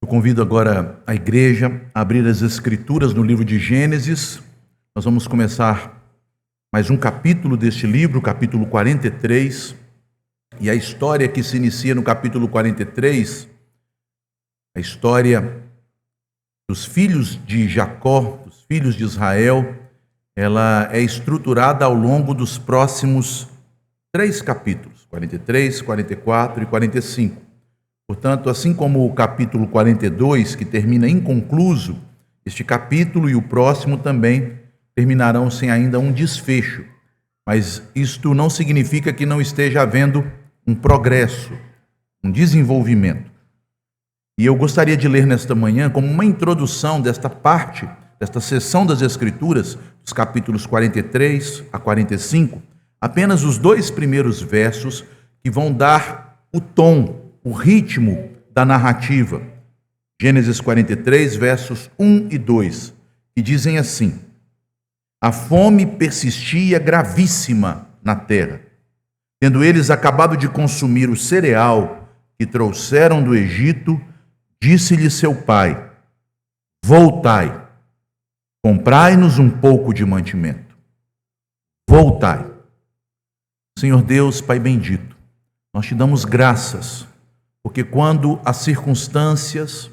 Eu convido agora a igreja a abrir as escrituras no livro de Gênesis. Nós vamos começar mais um capítulo deste livro, capítulo 43. E a história que se inicia no capítulo 43, a história dos filhos de Jacó, dos filhos de Israel, ela é estruturada ao longo dos próximos 3 capítulos, 43, 44 e 45. Portanto, assim como o capítulo 42, que termina inconcluso, este capítulo e o próximo também terminarão sem ainda um desfecho. Mas isto não significa que não esteja havendo um progresso, um desenvolvimento. E eu gostaria de ler nesta manhã, como uma introdução desta parte, desta seção das Escrituras, dos capítulos 43 a 45, apenas os 2 primeiros versos que vão dar o tom, o ritmo da narrativa. Gênesis 43, versos 1 e 2, que dizem assim: A fome persistia gravíssima na terra. Tendo eles acabado de consumir o cereal que trouxeram do Egito, disse-lhe seu pai: Voltai, comprai-nos um pouco de mantimento. Voltai. Senhor Deus, Pai bendito, nós te damos graças, porque quando as circunstâncias,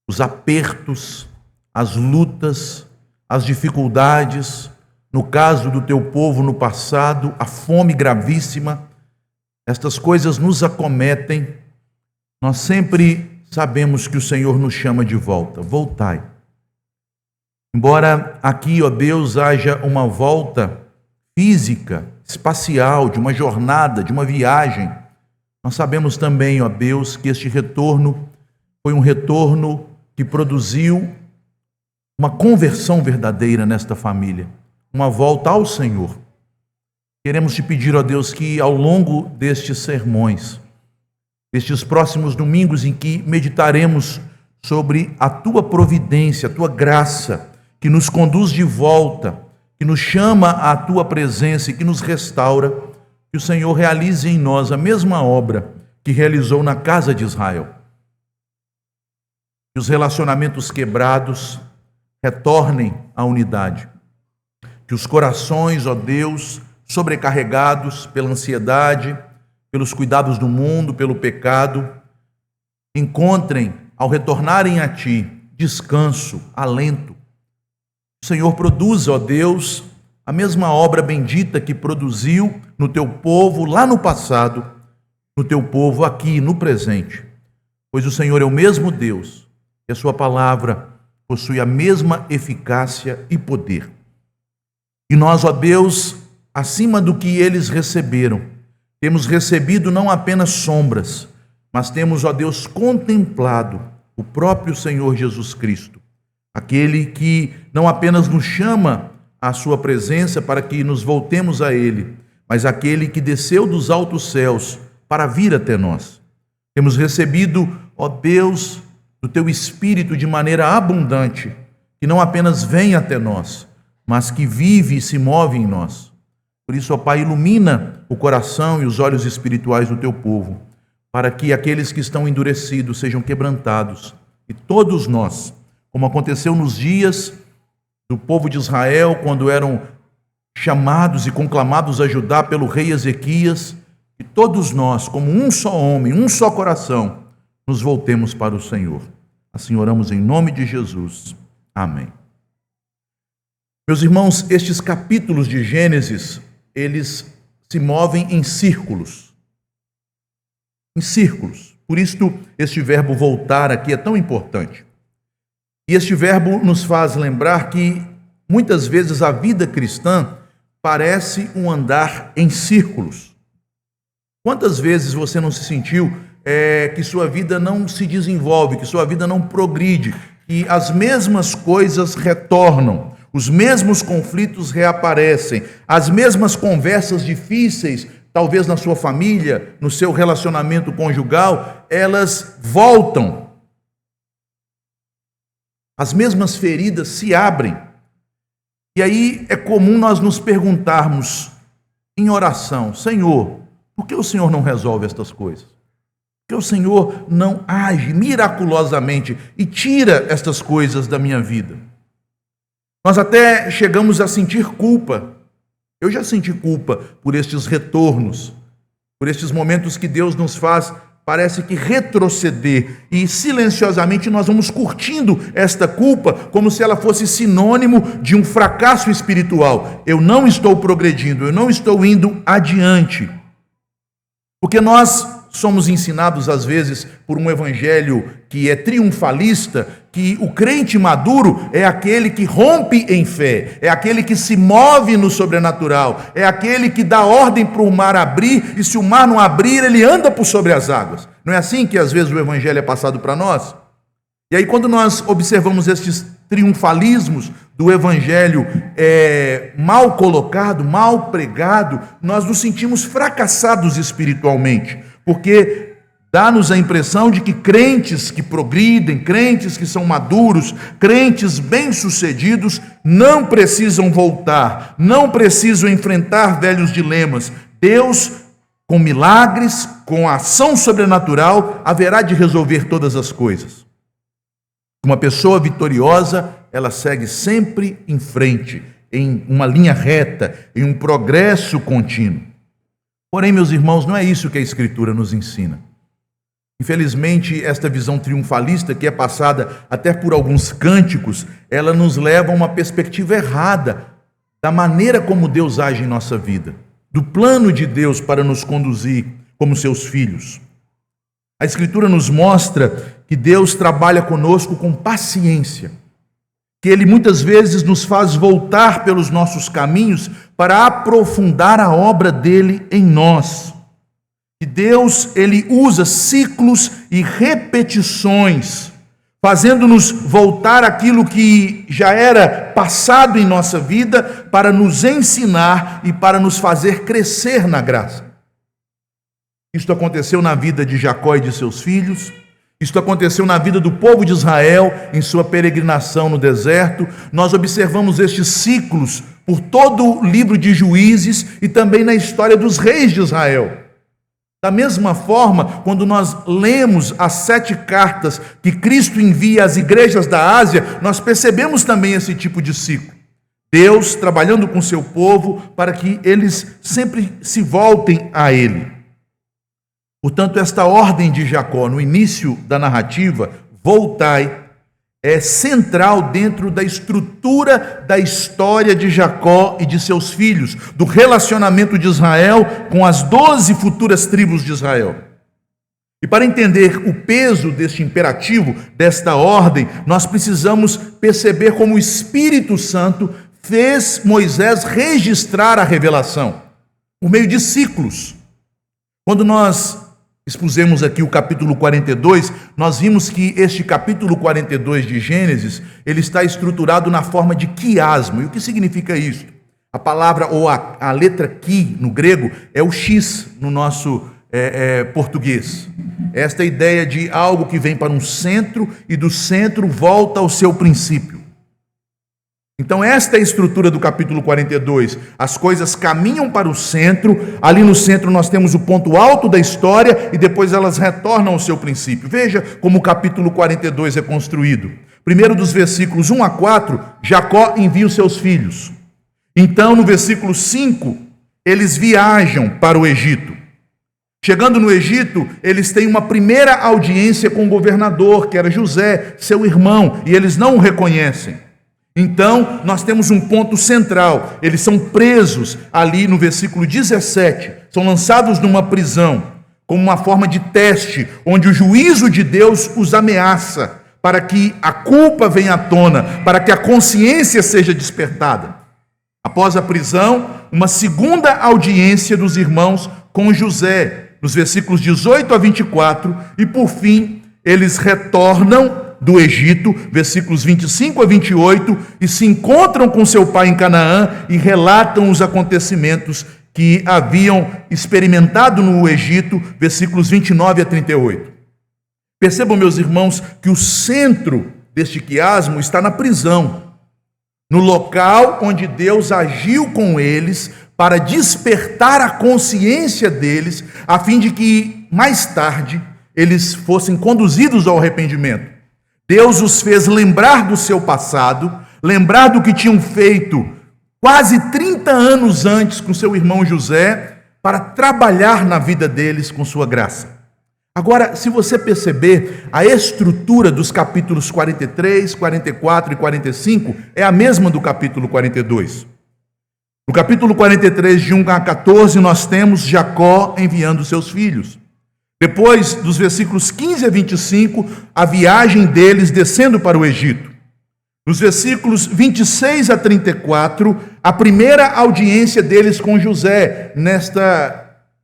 os apertos, as lutas, as dificuldades, no caso do teu povo no passado, a fome gravíssima, estas coisas nos acometem, nós sempre sabemos que o Senhor nos chama de volta. Voltai. Embora aqui, ó Deus, haja uma volta física, espacial, de uma jornada, de uma viagem, nós sabemos também, ó Deus, que este retorno foi um retorno que produziu uma conversão verdadeira nesta família, uma volta ao Senhor. Queremos te pedir, ó Deus, que ao longo destes sermões, destes próximos domingos em que meditaremos sobre a tua providência, a tua graça, que nos conduz de volta, que nos chama à tua presença e que nos restaura, que o Senhor realize em nós a mesma obra que realizou na casa de Israel. Que os relacionamentos quebrados retornem à unidade. Que os corações, ó Deus, sobrecarregados pela ansiedade, pelos cuidados do mundo, pelo pecado, encontrem, ao retornarem a Ti, descanso, alento. O Senhor produza, ó Deus, a mesma obra bendita que produziu no teu povo lá no passado, no teu povo aqui no presente. Pois o Senhor é o mesmo Deus e a sua palavra possui a mesma eficácia e poder. E nós, ó Deus, acima do que eles receberam, temos recebido não apenas sombras, mas temos, ó Deus, contemplado o próprio Senhor Jesus Cristo, aquele que não apenas nos chama à sua presença para que nos voltemos a Ele, mas aquele que desceu dos altos céus para vir até nós. Temos recebido, ó Deus, do Teu Espírito de maneira abundante, que não apenas vem até nós, mas que vive e se move em nós. Por isso, ó Pai, ilumina o coração e os olhos espirituais do Teu povo, para que aqueles que estão endurecidos sejam quebrantados, e todos nós, como aconteceu nos dias do povo de Israel, quando eram chamados e conclamados a ajudar pelo rei Ezequias, que todos nós, como um só homem, um só coração, nos voltemos para o Senhor. Assim oramos em nome de Jesus. Amém. Meus irmãos, estes capítulos de Gênesis, eles se movem em círculos. Em círculos. Por isso, este verbo voltar aqui é tão importante. E este verbo nos faz lembrar que, muitas vezes, a vida cristã parece um andar em círculos. Quantas vezes você não se sentiu que sua vida não se desenvolve, que sua vida não progride, que as mesmas coisas retornam, os mesmos conflitos reaparecem, as mesmas conversas difíceis, talvez na sua família, no seu relacionamento conjugal, elas voltam. As mesmas feridas se abrem. E aí é comum nós nos perguntarmos em oração: Senhor, por que o Senhor não resolve estas coisas? Por Porque o Senhor não age miraculosamente e tira estas coisas da minha vida. Nós até chegamos a sentir culpa. Eu já senti culpa por estes retornos, por estes momentos que Deus nos faz, parece que retroceder, e silenciosamente nós vamos curtindo esta culpa como se ela fosse sinônimo de um fracasso espiritual. Eu não estou progredindo, eu não estou indo adiante. Porque nós somos ensinados às vezes por um evangelho que é triunfalista, que o crente maduro é aquele que rompe em fé, é aquele que se move no sobrenatural, é aquele que dá ordem para o mar abrir, e se o mar não abrir, ele anda por sobre as águas. Não é assim que às vezes o evangelho é passado para nós? E aí quando nós observamos estes triunfalismos do evangelho mal colocado, mal pregado, nós nos sentimos fracassados espiritualmente, porque dá-nos a impressão de que crentes que progridem, crentes que são maduros, crentes bem-sucedidos, não precisam voltar, não precisam enfrentar velhos dilemas. Deus, com milagres, com a ação sobrenatural, haverá de resolver todas as coisas. Uma pessoa vitoriosa, ela segue sempre em frente, em uma linha reta, em um progresso contínuo. Porém, meus irmãos, não é isso que a Escritura nos ensina. Infelizmente, esta visão triunfalista, que é passada até por alguns cânticos, ela nos leva a uma perspectiva errada da maneira como Deus age em nossa vida, do plano de Deus para nos conduzir como seus filhos. A Escritura nos mostra que Deus trabalha conosco com paciência, que Ele muitas vezes nos faz voltar pelos nossos caminhos para aprofundar a obra dEle em nós. Que Deus, Ele usa ciclos e repetições, fazendo-nos voltar aquilo que já era passado em nossa vida, para nos ensinar e para nos fazer crescer na graça. Isto aconteceu na vida de Jacó e de seus filhos. Isto aconteceu na vida do povo de Israel em sua peregrinação no deserto. Nós observamos estes ciclos por todo o livro de Juízes e também na história dos reis de Israel. Da mesma forma, quando nós lemos as 7 cartas que Cristo envia às igrejas da Ásia, nós percebemos também esse tipo de ciclo. Deus trabalhando com seu povo para que eles sempre se voltem a Ele. Portanto, esta ordem de Jacó, no início da narrativa, voltai, é central dentro da estrutura da história de Jacó e de seus filhos, do relacionamento de Israel com as 12 futuras tribos de Israel. E para entender o peso deste imperativo, desta ordem, nós precisamos perceber como o Espírito Santo fez Moisés registrar a revelação, por meio de ciclos. Quando nós expusemos aqui o capítulo 42, nós vimos que este capítulo 42 de Gênesis, ele está estruturado na forma de quiasmo. E o que significa isso? A palavra, ou a letra qui no grego, é o X no nosso português. Esta ideia de algo que vem para um centro e do centro volta ao seu princípio. Então esta é a estrutura do capítulo 42. As coisas caminham para o centro, ali no centro nós temos o ponto alto da história e depois elas retornam ao seu princípio. Veja como o capítulo 42 é construído. Primeiro dos versículos 1 a 4, Jacó envia os seus filhos. Então no versículo 5, eles viajam para o Egito. Chegando no Egito, eles têm uma primeira audiência com o governador, que era José, seu irmão, e eles não o reconhecem. Então, nós temos um ponto central. Eles são presos ali no versículo 17. São lançados numa prisão, como uma forma de teste, onde o juízo de Deus os ameaça, para que a culpa venha à tona, para que a consciência seja despertada. Após a prisão, uma segunda audiência dos irmãos com José, nos versículos 18 a 24, e por fim, eles retornam do Egito, versículos 25 a 28, e se encontram com seu pai em Canaã e relatam os acontecimentos que haviam experimentado no Egito, versículos 29 a 38. Percebam, meus irmãos, que o centro deste quiasmo está na prisão, no local onde Deus agiu com eles para despertar a consciência deles, a fim de que, mais tarde, eles fossem conduzidos ao arrependimento. Deus os fez lembrar do seu passado, lembrar do que tinham feito quase 30 anos antes com seu irmão José, para trabalhar na vida deles com sua graça. Agora, se você perceber, a estrutura dos capítulos 43, 44 e 45 é a mesma do capítulo 42. No capítulo 43, de 1 a 14, nós temos Jacó enviando seus filhos. Depois, dos versículos 15 a 25, a viagem deles descendo para o Egito. Nos versículos 26 a 34, a primeira audiência deles com José, nesta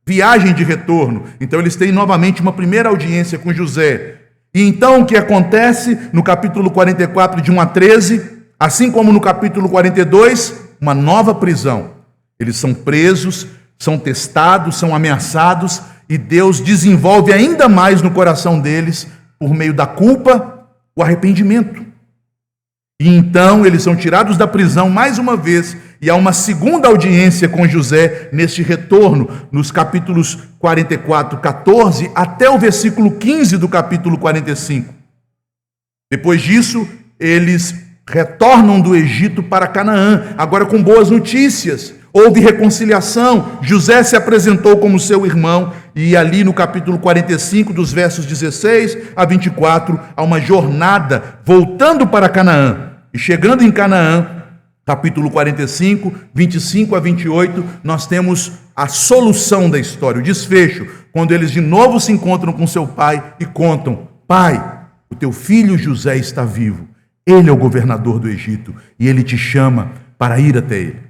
viagem de retorno. Então eles têm novamente uma primeira audiência com José. E então o que acontece no capítulo 44, de 1 a 13, assim como no capítulo 42, uma nova prisão. Eles são presos, são testados, são ameaçados, e Deus desenvolve ainda mais no coração deles, por meio da culpa, o arrependimento. E então eles são tirados da prisão mais uma vez, e há uma segunda audiência com José neste retorno, nos capítulos 44, 14, até o versículo 15 do capítulo 45. Depois disso, eles retornam do Egito para Canaã, agora com boas notícias. Houve reconciliação, José se apresentou como seu irmão, e ali no capítulo 45, dos versos 16 a 24, há uma jornada voltando para Canaã. E chegando em Canaã, capítulo 45, 25 a 28, nós temos a solução da história, o desfecho, quando eles de novo se encontram com seu pai e contam: pai, o teu filho José está vivo, ele é o governador do Egito, e ele te chama para ir até ele.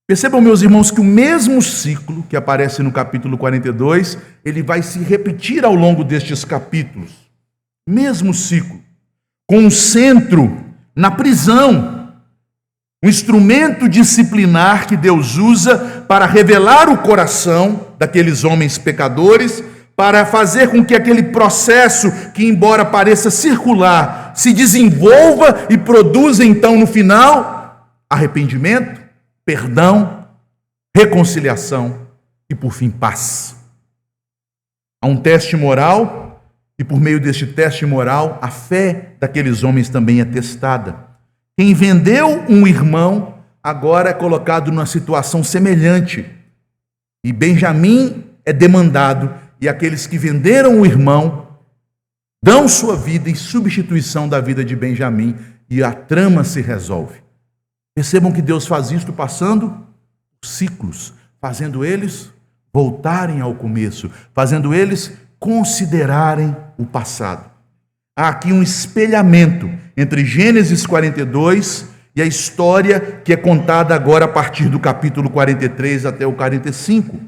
Percebam, meus irmãos, que o mesmo ciclo que aparece no capítulo 42, ele vai se repetir ao longo destes capítulos. Mesmo ciclo, com um centro na prisão, um instrumento disciplinar que Deus usa para revelar o coração daqueles homens pecadores, para fazer com que aquele processo, que embora pareça circular, se desenvolva e produza então no final arrependimento, perdão, reconciliação e por fim paz. Há um teste moral, e por meio deste teste moral, a fé daqueles homens também é testada. Quem vendeu um irmão, agora é colocado numa situação semelhante. E Benjamim é demandado, e aqueles que venderam o irmão dão sua vida em substituição da vida de Benjamim, e a trama se resolve. Percebam que Deus faz isto passando ciclos, fazendo eles voltarem ao começo, fazendo eles considerarem o passado. Há aqui um espelhamento entre Gênesis 42 e a história que é contada agora a partir do capítulo 43 até o 45.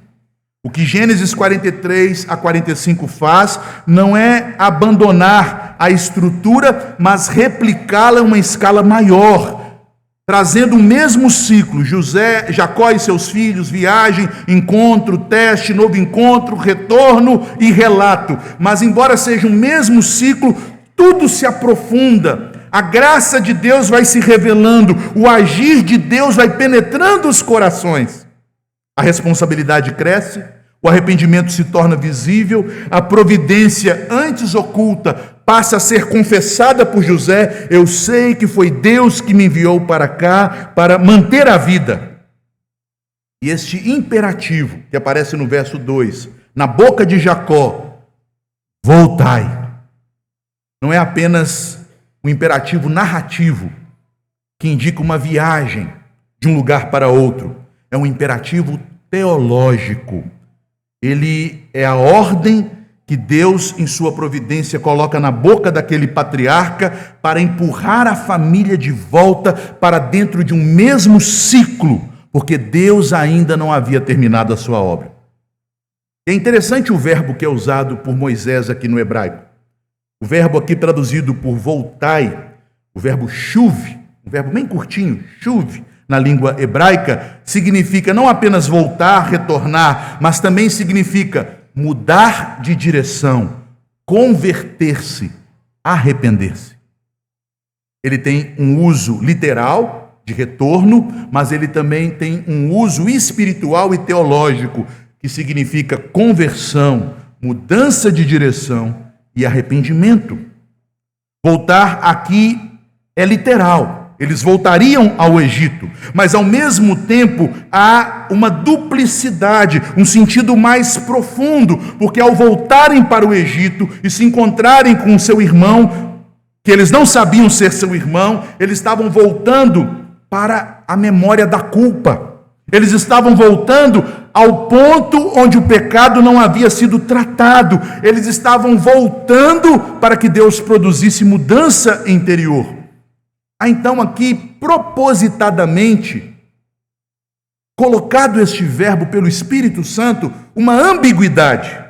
O que Gênesis 43 a 45 faz não é abandonar a estrutura, mas replicá-la em uma escala maior, trazendo o mesmo ciclo: Jacó e seus filhos, viagem, encontro, teste, novo encontro, retorno e relato. Mas embora seja o mesmo ciclo, tudo se aprofunda. A graça de Deus vai se revelando, o agir de Deus vai penetrando os corações. A responsabilidade cresce, o arrependimento se torna visível, a providência antes oculta passa a ser confessada por José. Eu sei que foi Deus que me enviou para cá para manter a vida. E este imperativo que aparece no verso 2, na boca de Jacó, voltai, não é apenas um imperativo narrativo que indica uma viagem de um lugar para outro, é um imperativo teológico. Ele é a ordem que Deus, em sua providência, coloca na boca daquele patriarca para empurrar a família de volta para dentro de um mesmo ciclo, porque Deus ainda não havia terminado a sua obra. É interessante o verbo que é usado por Moisés aqui no hebraico. O verbo aqui traduzido por voltai, o verbo shuv, um verbo bem curtinho, shuv, na língua hebraica, significa não apenas voltar, retornar, mas também significa mudar de direção, converter-se, arrepender-se. Ele tem um uso literal de retorno, mas ele também tem um uso espiritual e teológico, que significa conversão, mudança de direção e arrependimento. Voltar aqui é literal. Eles voltariam ao Egito, mas ao mesmo tempo há uma duplicidade, um sentido mais profundo, porque ao voltarem para o Egito e se encontrarem com o seu irmão, que eles não sabiam ser seu irmão, eles estavam voltando para a memória da culpa. Eles estavam voltando ao ponto onde o pecado não havia sido tratado. Eles estavam voltando para que Deus produzisse mudança interior. Há então aqui, propositadamente, colocado este verbo pelo Espírito Santo, uma ambiguidade.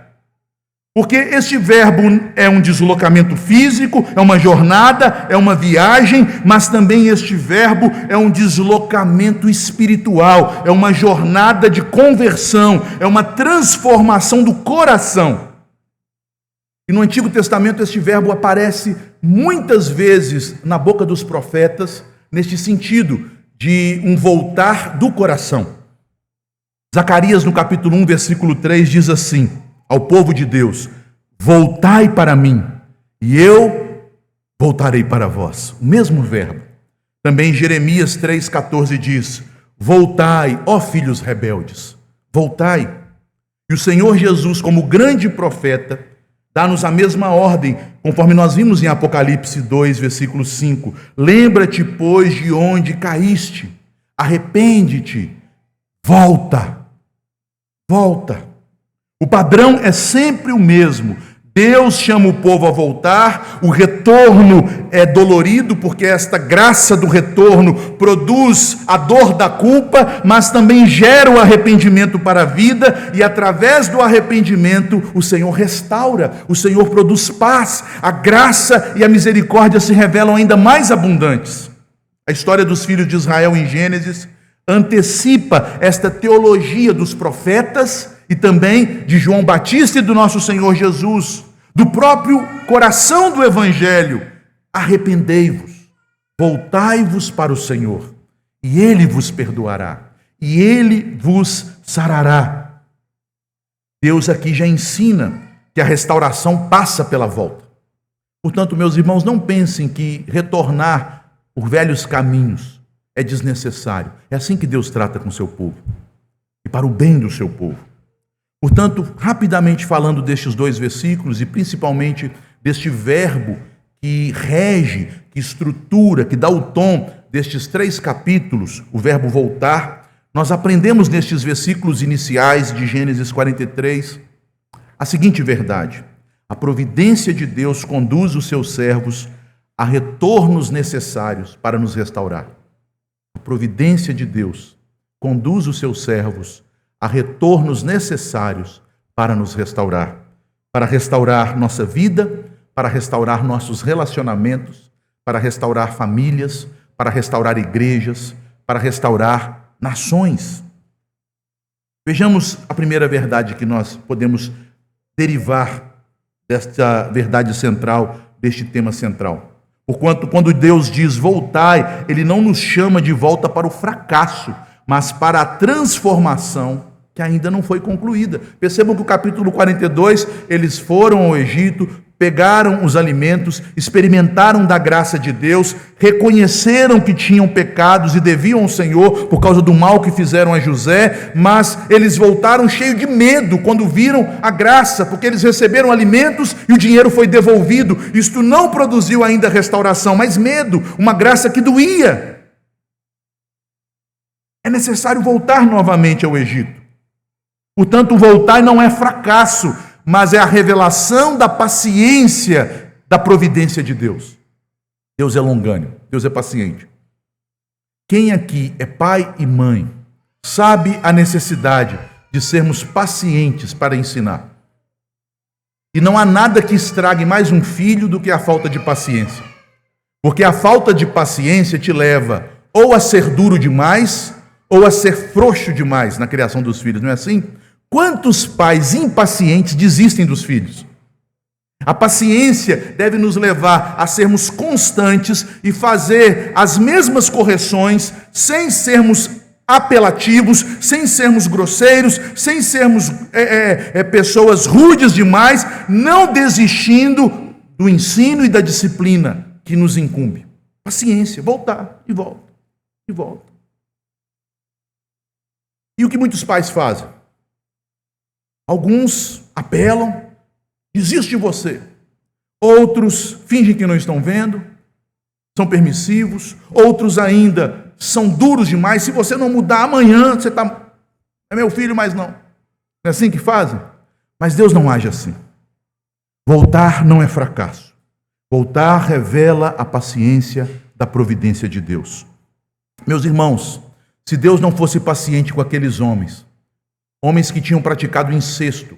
Porque este verbo é um deslocamento físico, é uma jornada, é uma viagem, mas também este verbo é um deslocamento espiritual, é uma jornada de conversão, é uma transformação do coração. E no Antigo Testamento este verbo aparece muitas vezes na boca dos profetas, neste sentido de um voltar do coração. Zacarias, no capítulo 1, versículo 3, diz assim ao povo de Deus: voltai para mim, e eu voltarei para vós. O mesmo verbo. Também Jeremias 3,14 diz: voltai, ó filhos rebeldes, voltai. E o Senhor Jesus, como grande profeta, dá-nos a mesma ordem, conforme nós vimos em Apocalipse 2, versículo 5. Lembra-te, pois, de onde caíste, arrepende-te, volta, volta. O padrão é sempre o mesmo. Deus chama o povo a voltar, o retorno é dolorido, porque esta graça do retorno produz a dor da culpa, mas também gera o arrependimento para a vida, e através do arrependimento o Senhor restaura, o Senhor produz paz, a graça e a misericórdia se revelam ainda mais abundantes. A história dos filhos de Israel em Gênesis antecipa esta teologia dos profetas e também de João Batista e do nosso Senhor Jesus, do próprio coração do Evangelho. Arrependei-vos, voltai-vos para o Senhor, e Ele vos perdoará, e Ele vos sarará. Deus aqui já ensina que a restauração passa pela volta. Portanto, meus irmãos, não pensem que retornar por velhos caminhos é desnecessário. É assim que Deus trata com o seu povo, e para o bem do seu povo. Portanto, rapidamente falando destes dois versículos, e principalmente deste verbo que rege, que estrutura, que dá o tom destes 3 capítulos, o verbo voltar, nós aprendemos nestes versículos iniciais de Gênesis 43 a seguinte verdade: a providência de Deus conduz os seus servos a retornos necessários para nos restaurar. A providência de Deus conduz os seus servos a retornos necessários para nos restaurar, para restaurar nossa vida, para restaurar nossos relacionamentos, para restaurar famílias, para restaurar igrejas, para restaurar nações. Vejamos a primeira verdade que nós podemos derivar desta verdade central, deste tema central. Porquanto, quando Deus diz voltai, Ele não nos chama de volta para o fracasso, mas para a transformação que ainda não foi concluída. Percebam que o capítulo 42, eles foram ao Egito, pegaram os alimentos, experimentaram da graça de Deus, reconheceram que tinham pecados e deviam ao Senhor por causa do mal que fizeram a José, mas eles voltaram cheios de medo quando viram a graça, porque eles receberam alimentos e o dinheiro foi devolvido. Isto não produziu ainda restauração, mas medo, uma graça que doía. É necessário voltar novamente ao Egito. Portanto, voltar não é fracasso, mas é a revelação da paciência, da providência de Deus. Deus é longânimo, Deus é paciente. Quem aqui é pai e mãe sabe a necessidade de sermos pacientes para ensinar. E não há nada que estrague mais um filho do que a falta de paciência. Porque a falta de paciência te leva ou a ser duro demais, ou a ser frouxo demais na criação dos filhos, não é assim? Quantos pais impacientes desistem dos filhos? A paciência deve nos levar a sermos constantes e fazer as mesmas correções sem sermos apelativos, sem sermos grosseiros, sem sermos pessoas rudes demais, não desistindo do ensino e da disciplina que nos incumbe. Paciência, voltar e volta, e volta. E o que muitos pais fazem? Alguns apelam, desiste de você. Outros fingem que não estão vendo, são permissivos. Outros ainda são duros demais. Se você não mudar amanhã, você está... É meu filho, mas não. Não é assim que fazem? Mas Deus não age assim. Voltar não é fracasso. Voltar revela a paciência da providência de Deus. Meus irmãos, se Deus não fosse paciente com aqueles homens que tinham praticado incesto,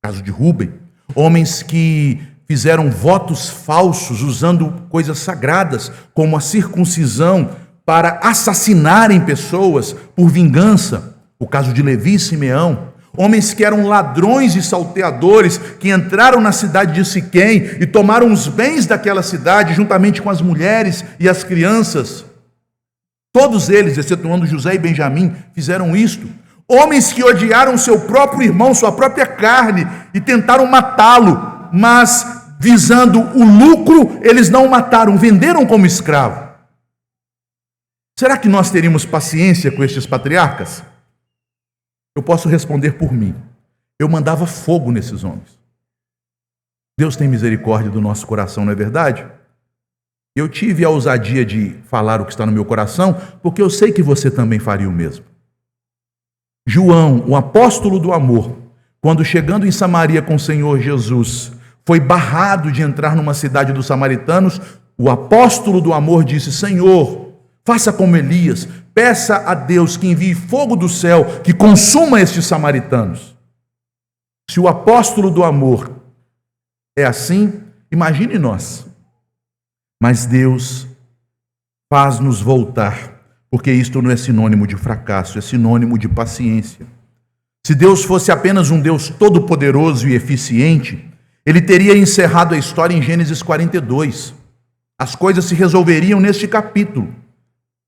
caso de Rúben, homens que fizeram votos falsos usando coisas sagradas, como a circuncisão, para assassinarem pessoas por vingança, o caso de Levi e Simeão, homens que eram ladrões e salteadores, que entraram na cidade de Siquém e tomaram os bens daquela cidade, juntamente com as mulheres e as crianças. Todos eles, excetuando José e Benjamim, fizeram isto. Homens que odiaram seu próprio irmão, sua própria carne, e tentaram matá-lo, mas visando o lucro, eles não o mataram, venderam como escravo. Será que nós teríamos paciência com estes patriarcas? Eu posso responder por mim. Eu mandava fogo nesses homens. Deus tem misericórdia do nosso coração, não é verdade? Eu tive a ousadia de falar o que está no meu coração, porque eu sei que você também faria o mesmo. João, o apóstolo do amor, quando chegando em Samaria com o Senhor Jesus, foi barrado de entrar numa cidade dos samaritanos, o apóstolo do amor disse: Senhor, faça como Elias, peça a Deus que envie fogo do céu, que consuma estes samaritanos. Se o apóstolo do amor é assim, imagine nós. Mas Deus faz-nos voltar, porque isto não é sinônimo de fracasso, é sinônimo de paciência. Se Deus fosse apenas um Deus todo-poderoso e eficiente, Ele teria encerrado a história em Gênesis 42. As coisas se resolveriam neste capítulo.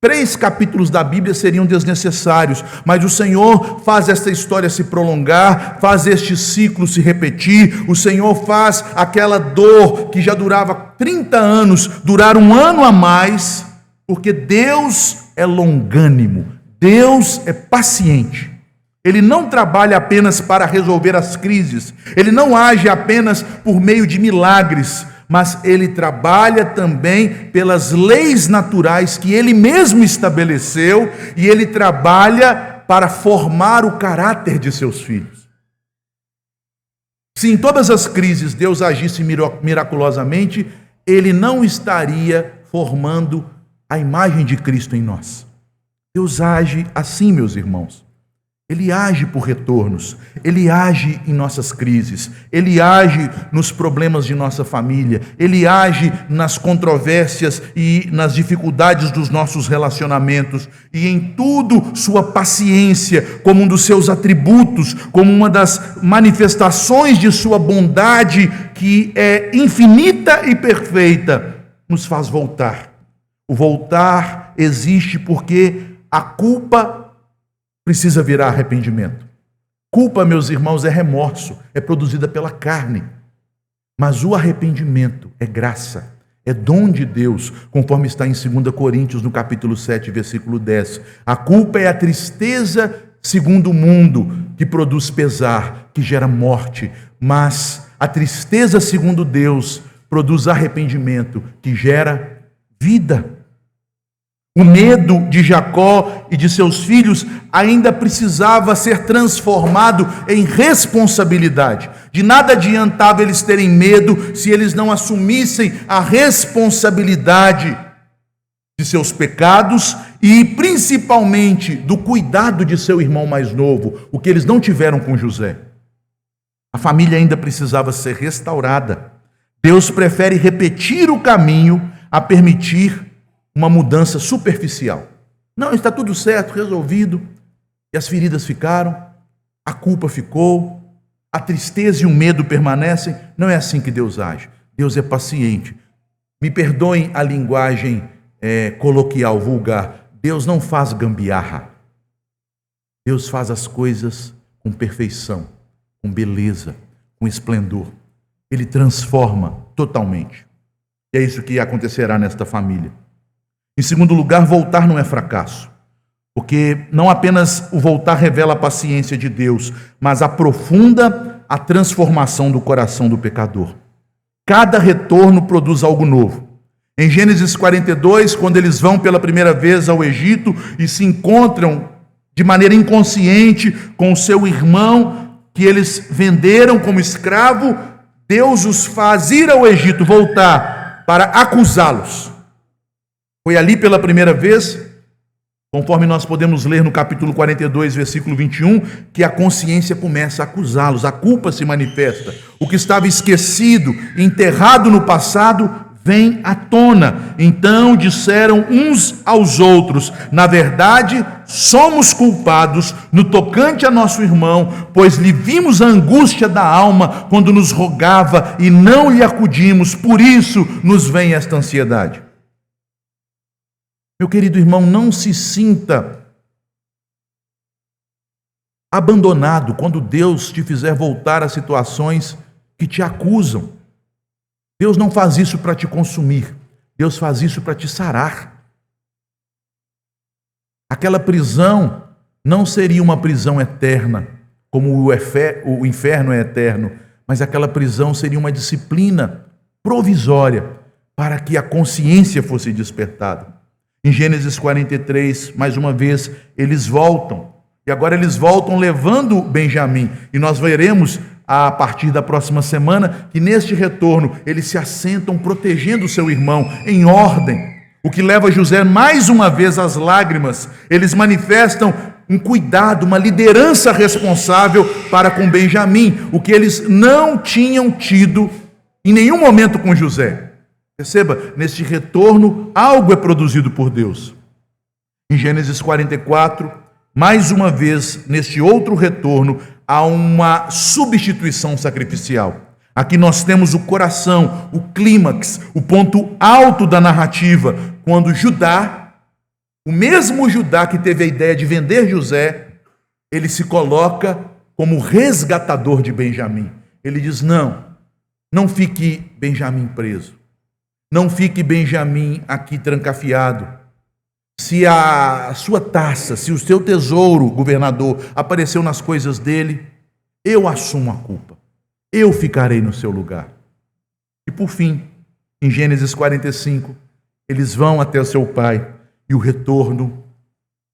3 capítulos da Bíblia seriam desnecessários, mas o Senhor faz esta história se prolongar, faz este ciclo se repetir. O Senhor faz aquela dor que já durava 30 anos, durar 1 ano a mais, porque Deus é longânimo, Deus é paciente. Ele não trabalha apenas para resolver as crises, Ele não age apenas por meio de milagres, mas Ele trabalha também pelas leis naturais que Ele mesmo estabeleceu, e Ele trabalha para formar o caráter de seus filhos. Se em todas as crises Deus agisse miraculosamente, Ele não estaria formando a imagem de Cristo em nós. Deus age assim, meus irmãos. Ele age por retornos, Ele age em nossas crises, Ele age nos problemas de nossa família, Ele age nas controvérsias e nas dificuldades dos nossos relacionamentos, e em tudo sua paciência, como um dos seus atributos, como uma das manifestações de sua bondade, que é infinita e perfeita, nos faz voltar. O voltar existe porque a culpa precisa virar arrependimento. Culpa, meus irmãos, é remorso, é produzida pela carne. Mas o arrependimento é graça, é dom de Deus, conforme está em 2 Coríntios, no capítulo 7, versículo 10. A culpa é a tristeza segundo o mundo, que produz pesar, que gera morte. Mas a tristeza segundo Deus produz arrependimento, que gera vida. O medo de Jacó e de seus filhos ainda precisava ser transformado em responsabilidade. De nada adiantava eles terem medo se eles não assumissem a responsabilidade de seus pecados e principalmente do cuidado de seu irmão mais novo, o que eles não tiveram com José. A família ainda precisava ser restaurada. Deus prefere repetir o caminho a permitir uma mudança superficial. Não, está tudo certo, resolvido, e as feridas ficaram, a culpa ficou, a tristeza e o medo permanecem. Não é assim que Deus age. Deus é paciente. Me perdoem a linguagem coloquial, vulgar. Deus não faz gambiarra. Deus faz as coisas com perfeição, com beleza, com esplendor. Ele transforma totalmente. E é isso que acontecerá nesta família. Em segundo lugar, voltar não é fracasso, porque não apenas o voltar revela a paciência de Deus, mas aprofunda a transformação do coração do pecador. Cada retorno produz algo novo. Em Gênesis 42, quando eles vão pela primeira vez ao Egito e se encontram de maneira inconsciente com o seu irmão, que eles venderam como escravo, Deus os faz ir ao Egito, voltar para acusá-los. Foi ali pela primeira vez, conforme nós podemos ler no capítulo 42, versículo 21, que a consciência começa a acusá-los, a culpa se manifesta. O que estava esquecido, enterrado no passado, vem à tona. Então disseram uns aos outros: na verdade, somos culpados no tocante a nosso irmão, pois lhe vimos a angústia da alma quando nos rogava e não lhe acudimos, por isso nos vem esta ansiedade. Meu querido irmão, não se sinta abandonado quando Deus te fizer voltar a situações que te acusam. Deus não faz isso para te consumir, Deus faz isso para te sarar. Aquela prisão não seria uma prisão eterna, como o inferno é eterno, mas aquela prisão seria uma disciplina provisória para que a consciência fosse despertada. Em Gênesis 43, mais uma vez, eles voltam. E agora eles voltam levando Benjamim. E nós veremos, a partir da próxima semana, que neste retorno eles se assentam protegendo o seu irmão em ordem. O que leva José mais uma vez às lágrimas. Eles manifestam um cuidado, uma liderança responsável para com Benjamim, o que eles não tinham tido em nenhum momento com José. Perceba, neste retorno, algo é produzido por Deus. Em Gênesis 44, mais uma vez, neste outro retorno, há uma substituição sacrificial. Aqui nós temos o coração, o clímax, o ponto alto da narrativa, quando Judá, o mesmo Judá que teve a ideia de vender José, ele se coloca como resgatador de Benjamim. Ele diz: não fique Benjamim preso. Não fique Benjamim aqui trancafiado. Se a sua taça, se o seu tesouro, governador, apareceu nas coisas dele, eu assumo a culpa. Eu ficarei no seu lugar. E por fim, em Gênesis 45, eles vão até o seu pai e o retorno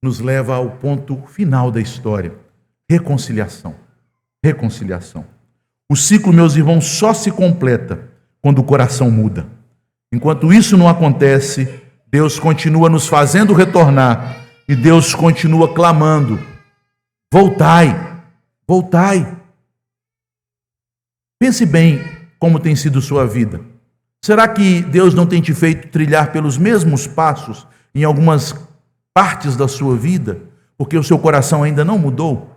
nos leva ao ponto final da história. Reconciliação. Reconciliação. O ciclo, meus irmãos, só se completa quando o coração muda. Enquanto isso não acontece, Deus continua nos fazendo retornar e Deus continua clamando: voltai, voltai. Pense bem como tem sido sua vida. Será que Deus não tem te feito trilhar pelos mesmos passos em algumas partes da sua vida, porque o seu coração ainda não mudou?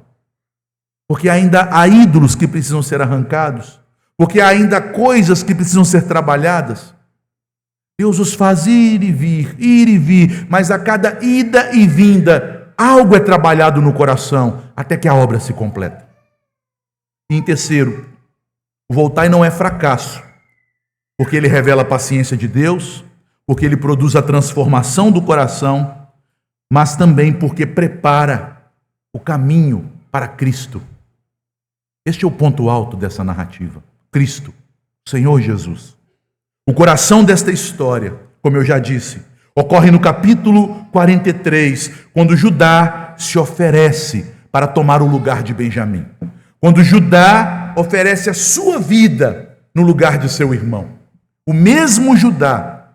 Porque ainda há ídolos que precisam ser arrancados? Porque há ainda coisas que precisam ser trabalhadas? Deus os faz ir e vir, mas a cada ida e vinda, algo é trabalhado no coração, até que a obra se completa. E em terceiro, o voltar não é fracasso, porque ele revela a paciência de Deus, porque ele produz a transformação do coração, mas também porque prepara o caminho para Cristo. Este é o ponto alto dessa narrativa. Cristo, o Senhor Jesus. O coração desta história, como eu já disse, ocorre no capítulo 43, quando Judá se oferece para tomar o lugar de Benjamim. Quando Judá oferece a sua vida no lugar de seu irmão. O mesmo Judá,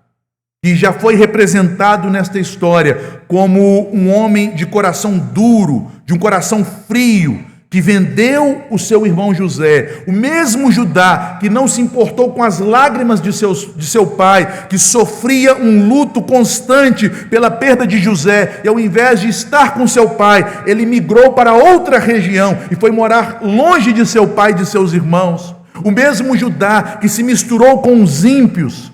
que já foi representado nesta história como um homem de coração duro, de um coração frio, que vendeu o seu irmão José, o mesmo Judá que não se importou com as lágrimas de seu pai, que sofria um luto constante pela perda de José, e ao invés de estar com seu pai, ele migrou para outra região e foi morar longe de seu pai e de seus irmãos. O mesmo Judá que se misturou com os ímpios,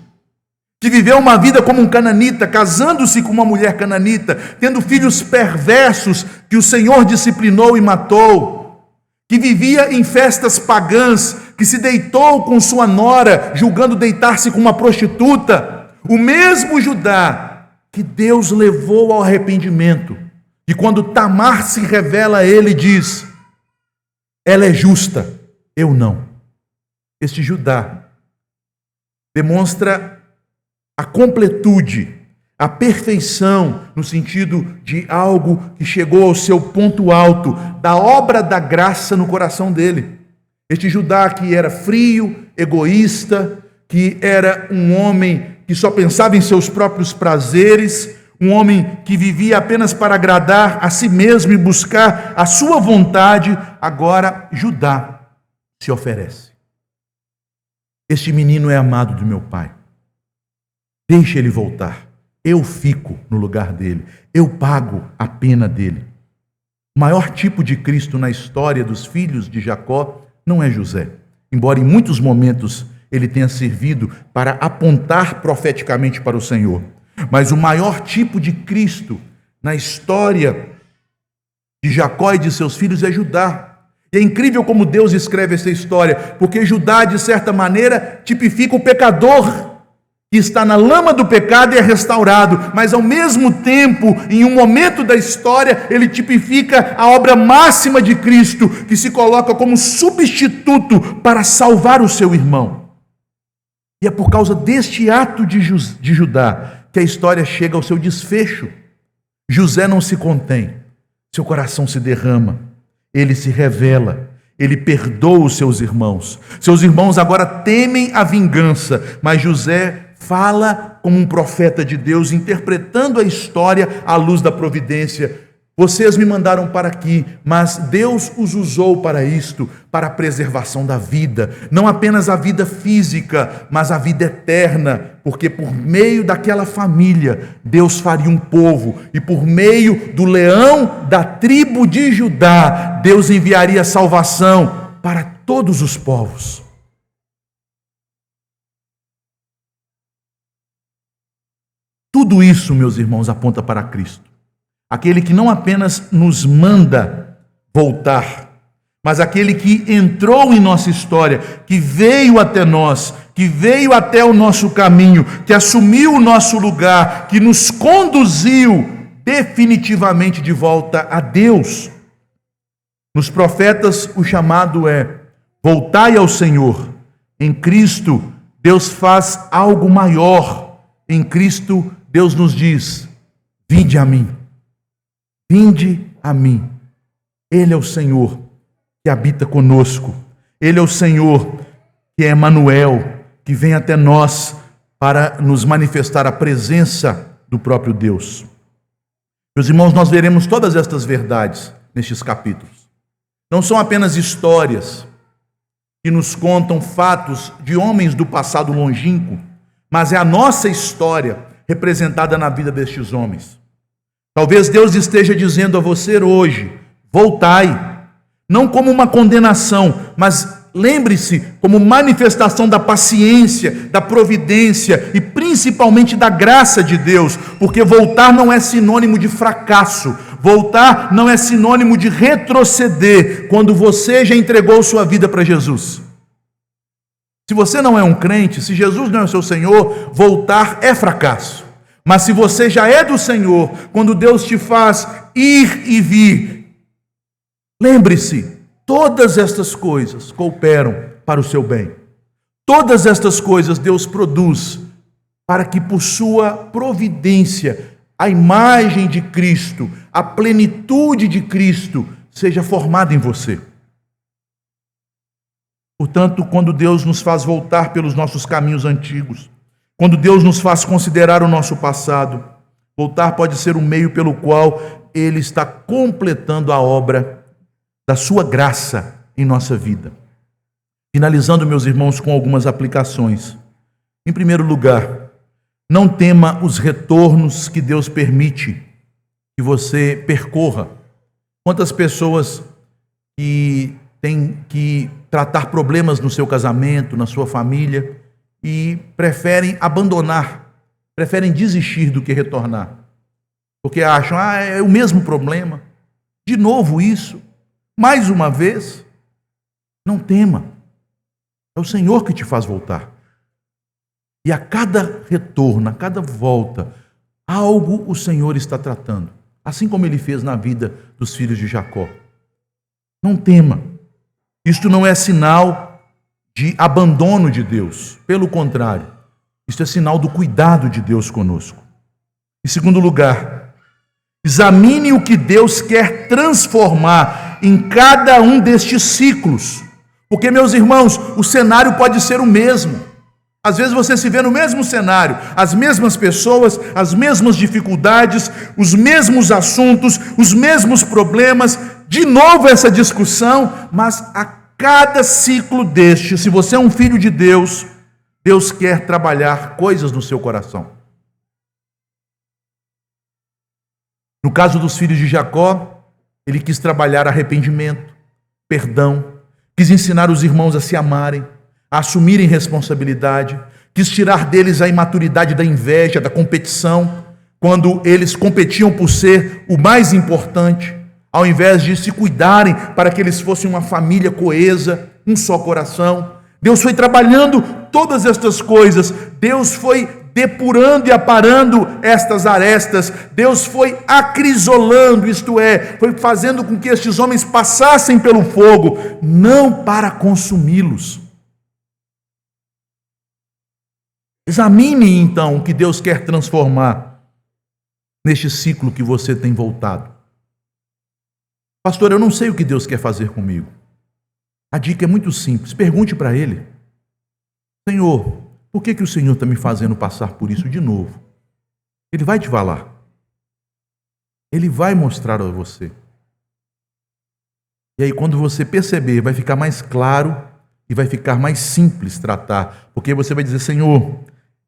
que viveu uma vida como um cananita, casando-se com uma mulher cananita, tendo filhos perversos que o Senhor disciplinou e matou, que vivia em festas pagãs, que se deitou com sua nora, julgando deitar-se com uma prostituta, o mesmo Judá que Deus levou ao arrependimento, e quando Tamar se revela a ele, diz: ela é justa, eu não. Este Judá demonstra a completude, a perfeição, no sentido de algo que chegou ao seu ponto alto, da obra da graça no coração dele. Este Judá que era frio, egoísta, que era um homem que só pensava em seus próprios prazeres, um homem que vivia apenas para agradar a si mesmo e buscar a sua vontade, agora Judá se oferece. Este menino é amado do meu pai. Deixe ele voltar. Eu fico no lugar dele. Eu pago a pena dele. O maior tipo de Cristo na história dos filhos de Jacó não é José, embora em muitos momentos ele tenha servido para apontar profeticamente para o Senhor. Mas o maior tipo de Cristo na história de Jacó e de seus filhos é Judá. E é incrível como Deus escreve essa história, porque Judá, de certa maneira, tipifica o pecador que está na lama do pecado e é restaurado, mas ao mesmo tempo, em um momento da história, ele tipifica a obra máxima de Cristo, que se coloca como substituto para salvar o seu irmão. E é por causa deste ato de Judá que a história chega ao seu desfecho. José não se contém, seu coração se derrama, ele se revela, ele perdoa os seus irmãos. Seus irmãos agora temem a vingança, mas José fala como um profeta de Deus, interpretando a história à luz da providência. Vocês me mandaram para aqui, mas Deus os usou para isto, para a preservação da vida, não apenas a vida física, mas a vida eterna, porque por meio daquela família, Deus faria um povo, e por meio do leão da tribo de Judá, Deus enviaria salvação para todos os povos. Tudo isso, meus irmãos, aponta para Cristo. Aquele que não apenas nos manda voltar, mas aquele que entrou em nossa história, que veio até nós, que veio até o nosso caminho, que assumiu o nosso lugar, que nos conduziu definitivamente de volta a Deus. Nos profetas, o chamado é: voltai ao Senhor. Em Cristo, Deus faz algo maior. Em Cristo, Deus nos diz: vinde a mim. Vinde a mim. Ele é o Senhor que habita conosco. Ele é o Senhor que é Emanuel, que vem até nós para nos manifestar a presença do próprio Deus. Meus irmãos, nós veremos todas estas verdades nestes capítulos. Não são apenas histórias que nos contam fatos de homens do passado longínquo, mas é a nossa história representada na vida destes homens. Talvez Deus esteja dizendo a você hoje: voltai, não como uma condenação, mas lembre-se como manifestação da paciência, da providência e principalmente da graça de Deus, porque voltar não é sinônimo de fracasso, voltar não é sinônimo de retroceder quando você já entregou sua vida para Jesus. Se você não é um crente, se Jesus não é o seu Senhor, voltar é fracasso. Mas se você já é do Senhor, quando Deus te faz ir e vir, lembre-se, todas estas coisas cooperam para o seu bem. Todas estas coisas Deus produz para que por sua providência, a imagem de Cristo, a plenitude de Cristo seja formada em você. Portanto, quando Deus nos faz voltar pelos nossos caminhos antigos, quando Deus nos faz considerar o nosso passado, voltar pode ser um meio pelo qual Ele está completando a obra da sua graça em nossa vida. Finalizando, meus irmãos, com algumas aplicações. Em primeiro lugar, não tema os retornos que Deus permite que você percorra. Quantas pessoas que têm que tratar problemas no seu casamento, na sua família, e preferem abandonar preferem desistir do que retornar. Porque acham, é o mesmo problema. De novo isso. Mais uma vez. Não tema. É o Senhor que te faz voltar. E a cada retorno, a cada volta, algo o Senhor está tratando. Assim como Ele fez na vida dos filhos de Jacó. Não tema. Isto não é sinal de abandono de Deus. Pelo contrário, isto é sinal do cuidado de Deus conosco. Em segundo lugar, examine o que Deus quer transformar em cada um destes ciclos. Porque, meus irmãos, o cenário pode ser o mesmo. Às vezes você se vê no mesmo cenário, as mesmas pessoas, as mesmas dificuldades, os mesmos assuntos, os mesmos problemas, de novo essa discussão, mas a cada ciclo deste, se você é um filho de Deus, Deus quer trabalhar coisas no seu coração. No caso dos filhos de Jacó, ele quis trabalhar arrependimento, perdão, quis ensinar os irmãos a se amarem, a assumirem responsabilidade, quis tirar deles a imaturidade da inveja, da competição, quando eles competiam por ser o mais importante, ao invés de se cuidarem para que eles fossem uma família coesa, um só coração. Deus foi trabalhando todas estas coisas, Deus foi depurando e aparando estas arestas, Deus foi acrisolando, isto é, foi fazendo com que estes homens passassem pelo fogo, não para consumi-los. Examine então o que Deus quer transformar neste ciclo que você tem voltado. Pastor, eu não sei o que Deus quer fazer comigo. A dica é muito simples, pergunte para Ele: Senhor, por que o Senhor está me fazendo passar por isso de novo? Ele vai te falar. Ele vai mostrar a você. E aí quando você perceber, vai ficar mais claro e vai ficar mais simples tratar. Porque você vai dizer: Senhor,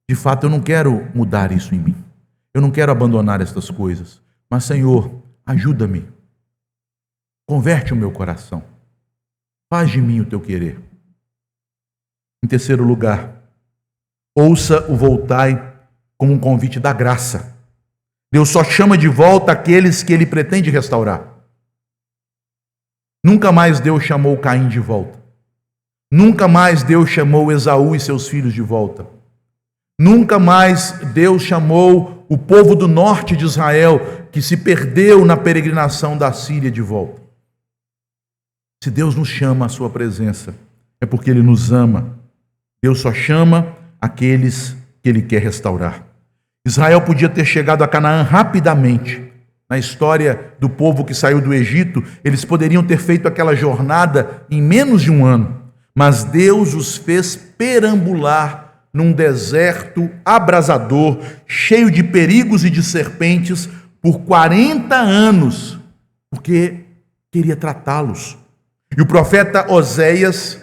de fato eu não quero mudar isso em mim. Eu não quero abandonar estas coisas. Mas Senhor, ajuda-me. Converte o meu coração. Faz de mim o teu querer. Em terceiro lugar, ouça o voltai como um convite da graça. Deus só chama de volta aqueles que Ele pretende restaurar. Nunca mais Deus chamou Caim de volta. Nunca mais Deus chamou Esaú e seus filhos de volta. Nunca mais Deus chamou o povo do norte de Israel, que se perdeu na peregrinação da Síria, de volta. Se Deus nos chama à sua presença, é porque Ele nos ama. Deus só chama aqueles que Ele quer restaurar. Israel podia ter chegado a Canaã rapidamente. Na história do povo que saiu do Egito, eles poderiam ter feito aquela jornada em menos de um ano. Mas Deus os fez perambular num deserto abrasador, cheio de perigos e de serpentes, por 40 anos, porque queria tratá-los. E o profeta Oséias,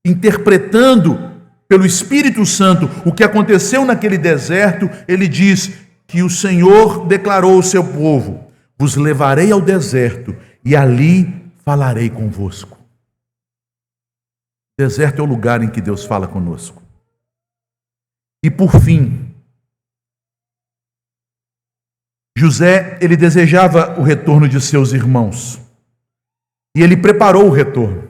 interpretando pelo Espírito Santo o que aconteceu naquele deserto, ele diz que o Senhor declarou ao seu povo: vos levarei ao deserto e ali falarei convosco. O deserto é o lugar em que Deus fala conosco. E por fim, José, ele desejava o retorno de seus irmãos. E ele preparou o retorno.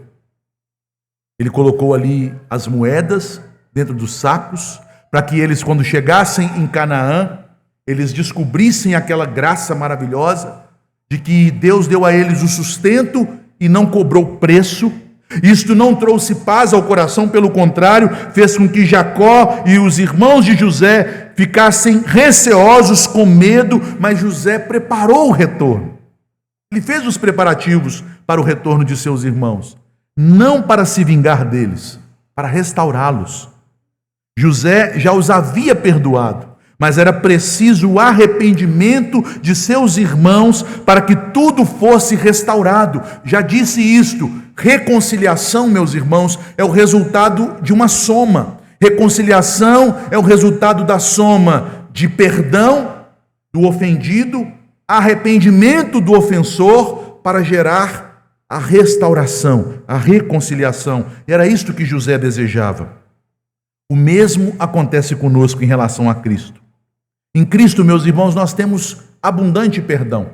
Ele colocou ali as moedas dentro dos sacos, para que eles, quando chegassem em Canaã, eles descobrissem aquela graça maravilhosa de que Deus deu a eles o sustento e não cobrou preço. Isto não trouxe paz ao coração, pelo contrário, fez com que Jacó e os irmãos de José ficassem receosos, com medo, mas José preparou o retorno. Ele fez os preparativos para o retorno de seus irmãos, não para se vingar deles, para restaurá-los. José já os havia perdoado, mas era preciso o arrependimento de seus irmãos para que tudo fosse restaurado. Já disse isto: reconciliação, meus irmãos, é o resultado de uma soma. Reconciliação é o resultado da soma de perdão do ofendido, arrependimento do ofensor, para gerar a restauração, a reconciliação. E era isto que José desejava. O mesmo acontece conosco em relação a Cristo. Em Cristo, meus irmãos, nós temos abundante perdão.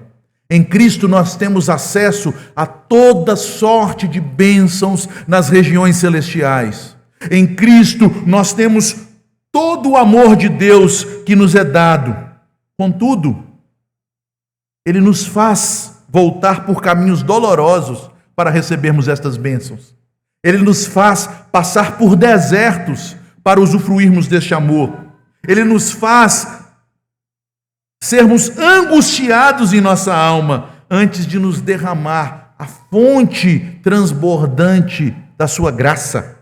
Em Cristo nós temos acesso a toda sorte de bênçãos nas regiões celestiais. Em Cristo nós temos todo o amor de Deus que nos é dado. Contudo, Ele nos faz voltar por caminhos dolorosos para recebermos estas bênçãos. Ele nos faz passar por desertos para usufruirmos deste amor. Ele nos faz sermos angustiados em nossa alma antes de nos derramar a fonte transbordante da sua graça.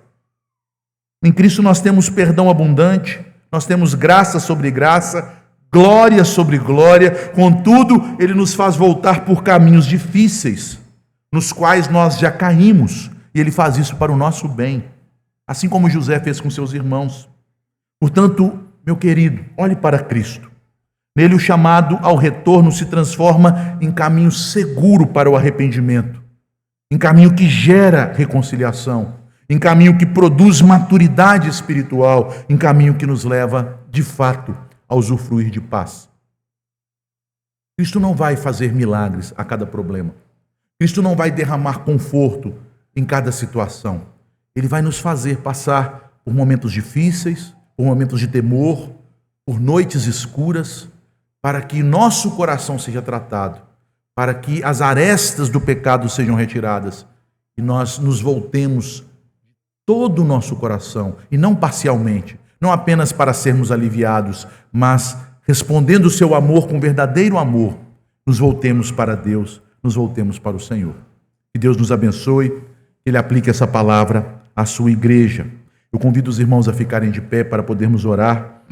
Em Cristo nós temos perdão abundante, nós temos graça sobre graça, glória sobre glória. Contudo, Ele nos faz voltar por caminhos difíceis, nos quais nós já caímos, e Ele faz isso para o nosso bem, assim como José fez com seus irmãos. Portanto, meu querido, olhe para Cristo. Nele o chamado ao retorno se transforma em caminho seguro para o arrependimento, em caminho que gera reconciliação, em caminho que produz maturidade espiritual, em caminho que nos leva, de fato, a usufruir de paz. Cristo não vai fazer milagres a cada problema. Cristo não vai derramar conforto em cada situação. Ele vai nos fazer passar por momentos difíceis, por momentos de temor, por noites escuras, para que nosso coração seja tratado, para que as arestas do pecado sejam retiradas e nós nos voltemos todo o nosso coração, e não parcialmente, não apenas para sermos aliviados, mas respondendo o seu amor com verdadeiro amor, nos voltemos para Deus, nos voltemos para o Senhor. Que Deus nos abençoe, que Ele aplique essa palavra à sua igreja. Eu convido os irmãos a ficarem de pé para podermos orar.